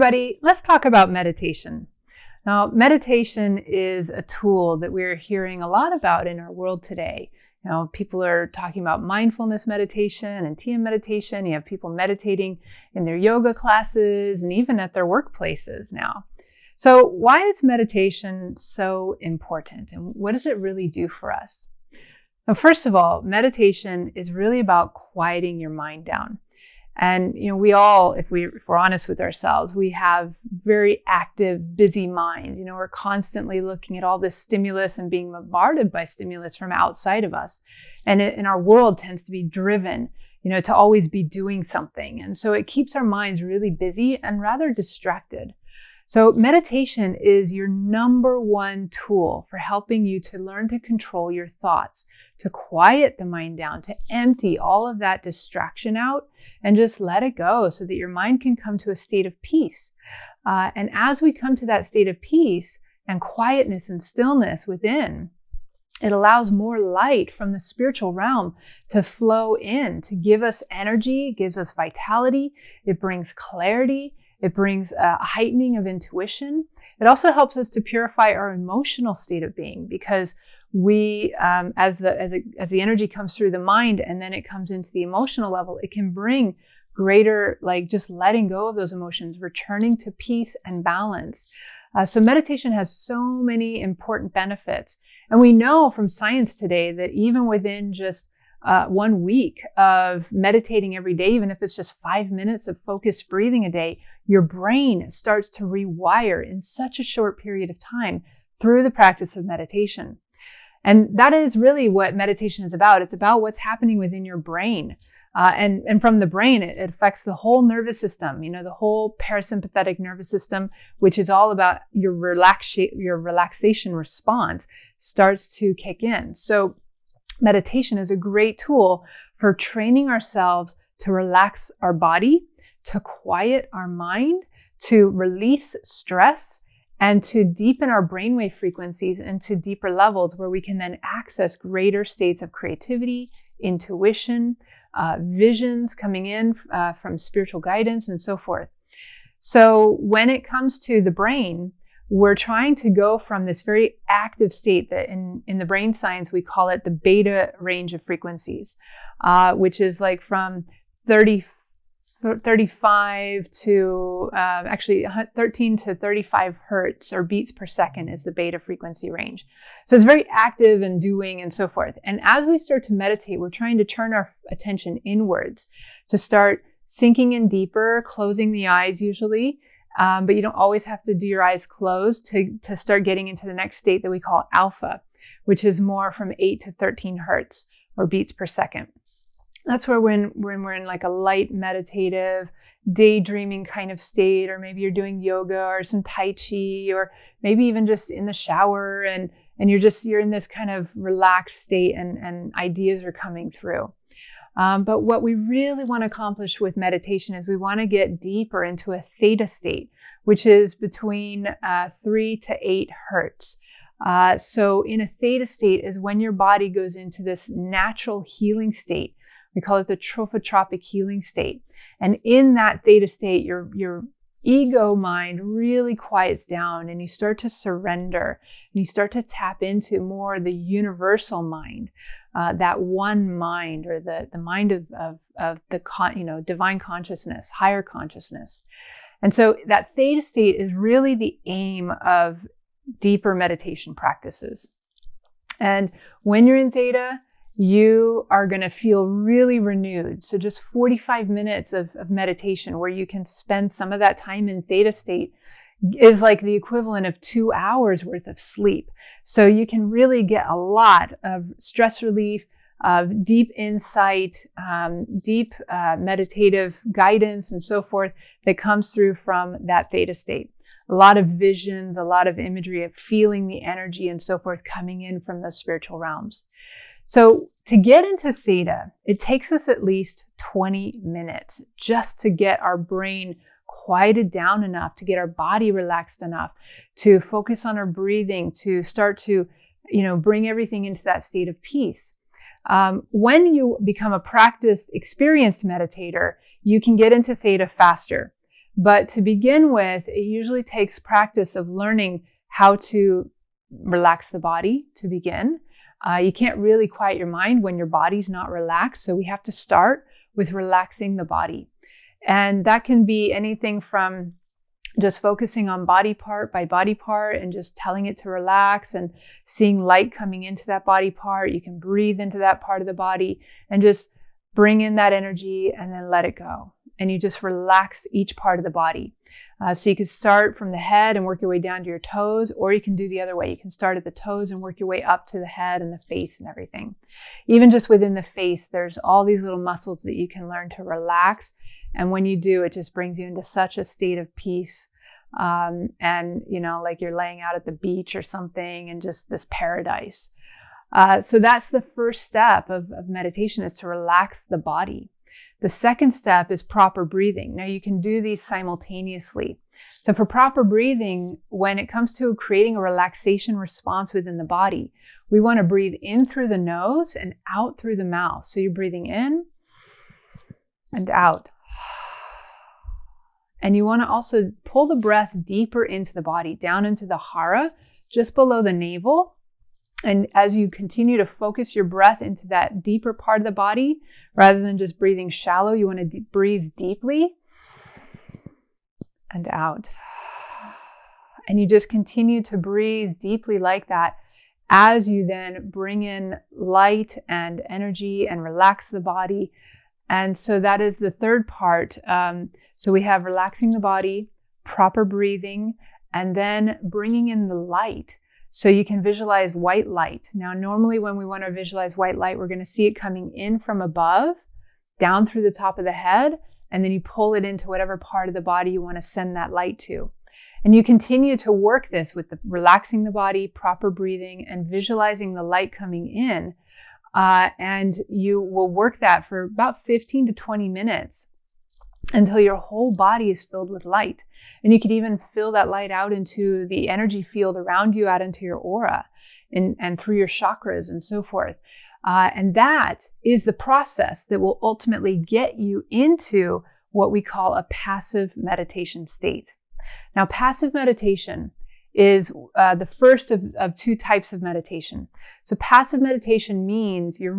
everybody, let's talk about meditation. Now, meditation is a tool that we're hearing a lot about in our world today. People are talking about mindfulness meditation and TM meditation. You have people meditating in their yoga classes and even at their workplaces now. So why is meditation so important and what does it really do for us? Now, first of all, meditation is really about quieting your mind down. And, we all, if we're honest with ourselves, we have very active, busy minds. We're constantly looking at all this stimulus and being bombarded by stimulus from outside of us. And our world tends to be driven, to always be doing something. And so it keeps our minds really busy and rather distracted. So meditation is your number one tool for helping you to learn to control your thoughts, to quiet the mind down, to empty all of that distraction out and just let it go so that your mind can come to a state of peace. And as we come to that state of peace and quietness and stillness within, it allows more light from the spiritual realm to flow in, to give us energy, gives us vitality. It brings clarity. It brings a heightening of intuition. It also helps us to purify our emotional state of being because we, as the energy comes through the mind and then it comes into the emotional level, it can bring greater, just letting go of those emotions, returning to peace and balance. So meditation has so many important benefits. And we know from science today that even within just 1 week of meditating every day, even if it's just 5 minutes of focused breathing a day, your brain starts to rewire in such a short period of time through the practice of meditation. And that is really what meditation is about. It's about what's happening within your brain. And from the brain, it affects the whole nervous system, the whole parasympathetic nervous system, which is all about your relaxation response starts to kick in. So meditation is a great tool for training ourselves to relax our body, to quiet our mind, to release stress, and to deepen our brainwave frequencies into deeper levels where we can then access greater states of creativity, intuition, visions coming in from spiritual guidance and so forth. So when it comes to the brain, we're trying to go from this very active state that in the brain science, we call it the beta range of frequencies, which is like from 35 to actually 13 to 35 hertz or beats per second is the beta frequency range. So it's very active and doing and so forth. And as we start to meditate, we're trying to turn our attention inwards to start sinking in deeper, closing the eyes usually. But you don't always have to do your eyes closed to start getting into the next state that we call alpha, which is more from 8 to 13 hertz or beats per second. That's where when we're in like a light meditative, daydreaming kind of state, or maybe you're doing yoga or some Tai Chi, or maybe even just in the shower and you're in this kind of relaxed state and ideas are coming through. But what we really want to accomplish with meditation is we want to get deeper into a theta state, which is between 3 to 8 hertz. So in a theta state is when your body goes into this natural healing state. We call it the trophotropic healing state. And in that theta state, your ego mind really quiets down and you start to surrender and you start to tap into more the universal mind, that one mind or the mind of the divine consciousness, higher consciousness. And so that theta state is really the aim of deeper meditation practices. And when you're in theta, you are going to feel really renewed. So just 45 minutes of meditation where you can spend some of that time in theta state is like the equivalent of 2 hours worth of sleep. So you can really get a lot of stress relief, of deep insight, deep meditative guidance and so forth that comes through from that theta state. A lot of visions, a lot of imagery of feeling the energy and so forth coming in from the spiritual realms. So to get into theta, it takes us at least 20 minutes just to get our brain quieted down enough, to get our body relaxed enough, to focus on our breathing, to start to, bring everything into that state of peace. When you become a practiced, experienced meditator, you can get into theta faster. But to begin with, it usually takes practice of learning how to relax the body to begin. You can't really quiet your mind when your body's not relaxed. So we have to start with relaxing the body. And that can be anything from just focusing on body part by body part and just telling it to relax and seeing light coming into that body part. You can breathe into that part of the body and just bring in that energy and then let it go. And you just relax each part of the body. So you can start from the head and work your way down to your toes, or you can do the other way. You can start at the toes and work your way up to the head and the face and everything. Even just within the face, there's all these little muscles that you can learn to relax. And when you do, it just brings you into such a state of peace. And, you know, like you're laying out at the beach or something and just this paradise. So that's the first step of meditation, is to relax the body. The second step is proper breathing. Now you can do these simultaneously. So for proper breathing, when it comes to creating a relaxation response within the body, we want to breathe in through the nose and out through the mouth. So you're breathing in and out. And you want to also pull the breath deeper into the body, down into the hara, just below the navel. And as you continue to focus your breath into that deeper part of the body, rather than just breathing shallow, you want to breathe deeply and out. And you just continue to breathe deeply like that as you then bring in light and energy and relax the body. And so that is the third part. So we have relaxing the body, proper breathing, and then bringing in the light. So you can visualize white light. Now, normally when we want to visualize white light, we're going to see it coming in from above, down through the top of the head, and then you pull it into whatever part of the body you want to send that light to. And you continue to work this with relaxing the body, proper breathing, and visualizing the light coming in. And you will work that for about 15 to 20 minutes until your whole body is filled with light. And you could even fill that light out into the energy field around you, out into your aura and through your chakras and so forth. And that is the process that will ultimately get you into what we call a passive meditation state. Now, passive meditation is the first of two types of meditation. So passive meditation means you're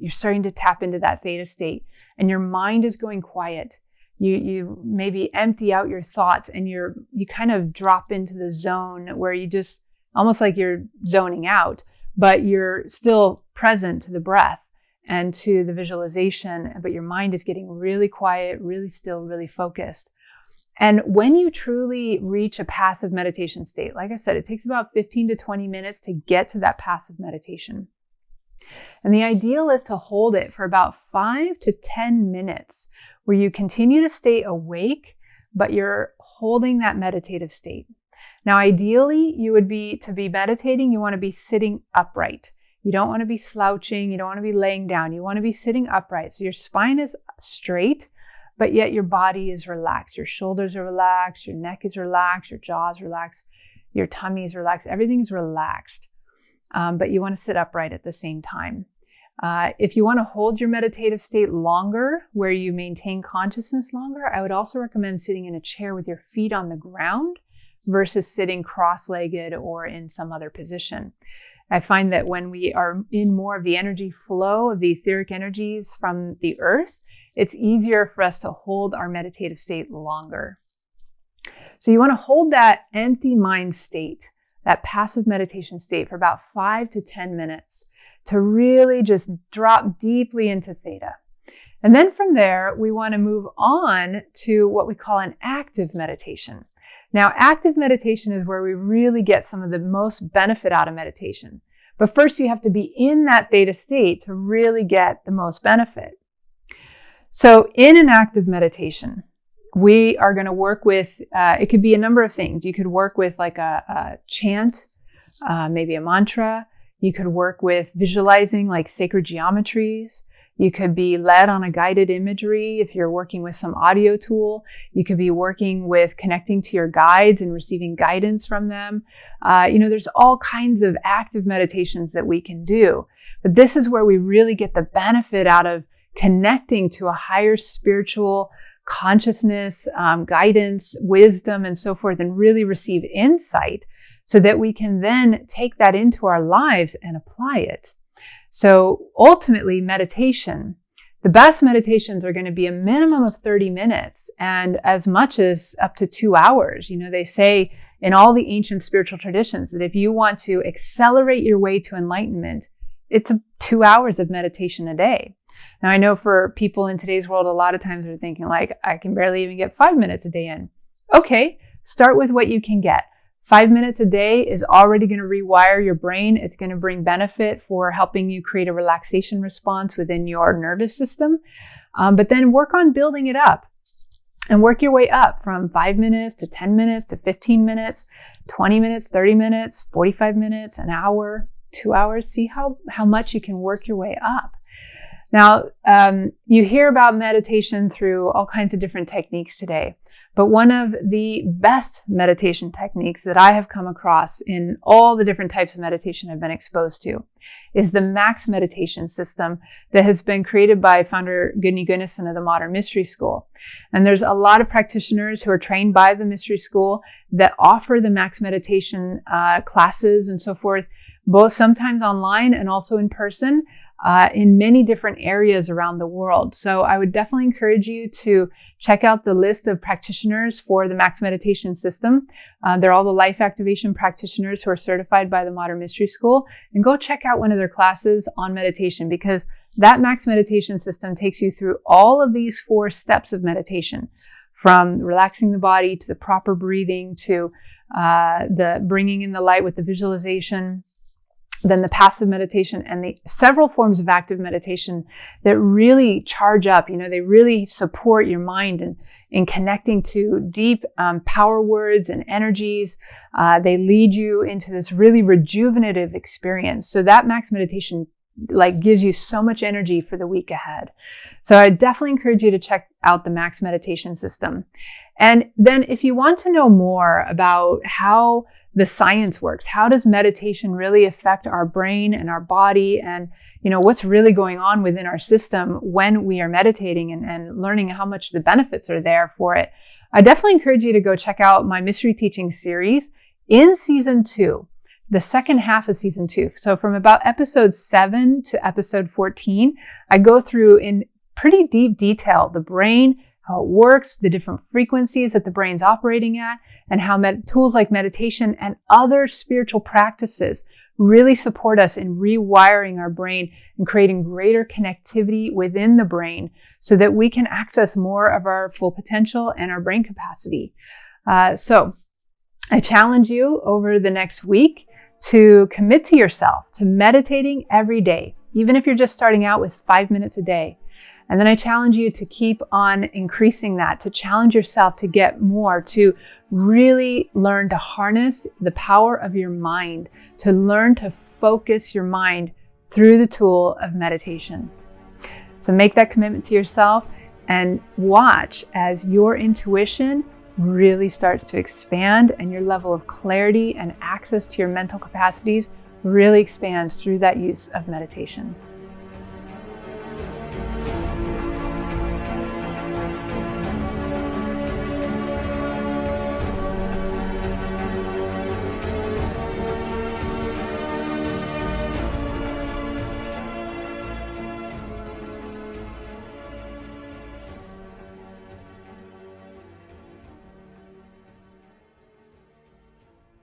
starting to tap into that theta state, and your mind is going quiet. You maybe empty out your thoughts, and you kind of drop into the zone where you just almost like you're zoning out, but you're still present to the breath and to the visualization, but your mind is getting really quiet, really still, really focused. And when you truly reach a passive meditation state, like I said, it takes about 15 to 20 minutes to get to that passive meditation. And the ideal is to hold it for about 5 to 10 minutes, where you continue to stay awake, but you're holding that meditative state. Now, ideally, to be meditating, you want to be sitting upright. You don't want to be slouching. You don't want to be laying down. You want to be sitting upright. So your spine is straight, but yet your body is relaxed. Your shoulders are relaxed, your neck is relaxed, your jaw is relaxed, your tummy is relaxed, everything's relaxed. But you want to sit upright at the same time. If you want to hold your meditative state longer, where you maintain consciousness longer, I would also recommend sitting in a chair with your feet on the ground versus sitting cross-legged or in some other position. I find that when we are in more of the energy flow of the etheric energies from the earth, it's easier for us to hold our meditative state longer. So you want to hold that empty mind state, that passive meditation state, for about 5 to 10 minutes to really just drop deeply into theta. And then from there, we want to move on to what we call an active meditation. Now, active meditation is where we really get some of the most benefit out of meditation. But first, you have to be in that theta state to really get the most benefit. So in an active meditation, we are going to work with, it could be a number of things. You could work with like a chant, maybe a mantra. You could work with visualizing like sacred geometries. You could be led on a guided imagery if you're working with some audio tool. You could be working with connecting to your guides and receiving guidance from them. There's all kinds of active meditations that we can do. But this is where we really get the benefit out of connecting to a higher spiritual consciousness, guidance, wisdom, and so forth, and really receive insight so that we can then take that into our lives and apply it. So ultimately, meditation, the best meditations are going to be a minimum of 30 minutes and as much as up to 2 hours. They say in all the ancient spiritual traditions that if you want to accelerate your way to enlightenment, it's 2 hours of meditation a day. Now, I know for people in today's world, a lot of times they're thinking like, I can barely even get 5 minutes a day in. Okay, start with what you can get. 5 minutes a day is already going to rewire your brain. It's going to bring benefit for helping you create a relaxation response within your nervous system. But then work on building it up and work your way up from 5 minutes to 10 minutes to 15 minutes, 20 minutes, 30 minutes, 45 minutes, an hour, 2 hours. See how much you can work your way up. Now, you hear about meditation through all kinds of different techniques today, but one of the best meditation techniques that I have come across in all the different types of meditation I've been exposed to is the max meditation system that has been created by founder Gunni Gunnarsson of the Modern Mystery School. And there's a lot of practitioners who are trained by the Mystery School that offer the max meditation classes and so forth, both sometimes online and also in person. In many different areas around the world. So I would definitely encourage you to check out the list of practitioners for the Max Meditation System. They're all the life activation practitioners who are certified by the Modern Mystery School. And go check out one of their classes on meditation, because that Max Meditation System takes you through all of these 4 steps of meditation, from relaxing the body to the proper breathing to the bringing in the light with the visualization, then the passive meditation, and the several forms of active meditation that really charge up. They really support your mind in connecting to deep power words and energies. They lead you into this really rejuvenative experience. So that max meditation gives you so much energy for the week ahead. So I definitely encourage you to check out the Max Meditation System. And then if you want to know more about how the science works, how does meditation really affect our brain and our body, and what's really going on within our system when we are meditating, and learning how much the benefits are there for it, I definitely encourage you to go check out my mystery teaching series in season 2, the second half of season 2. So from about episode 7 to episode 14, I go through in pretty deep detail the brain, how it works, the different frequencies that the brain's operating at, and how tools like meditation and other spiritual practices really support us in rewiring our brain and creating greater connectivity within the brain so that we can access more of our full potential and our brain capacity. So I challenge you over the next week to commit to yourself to meditating every day, even if you're just starting out with 5 minutes a day. And then I challenge you to keep on increasing that, to challenge yourself to get more, to really learn to harness the power of your mind, to learn to focus your mind through the tool of meditation. So make that commitment to yourself and watch as your intuition really starts to expand and your level of clarity and access to your mental capacities really expands through that use of meditation.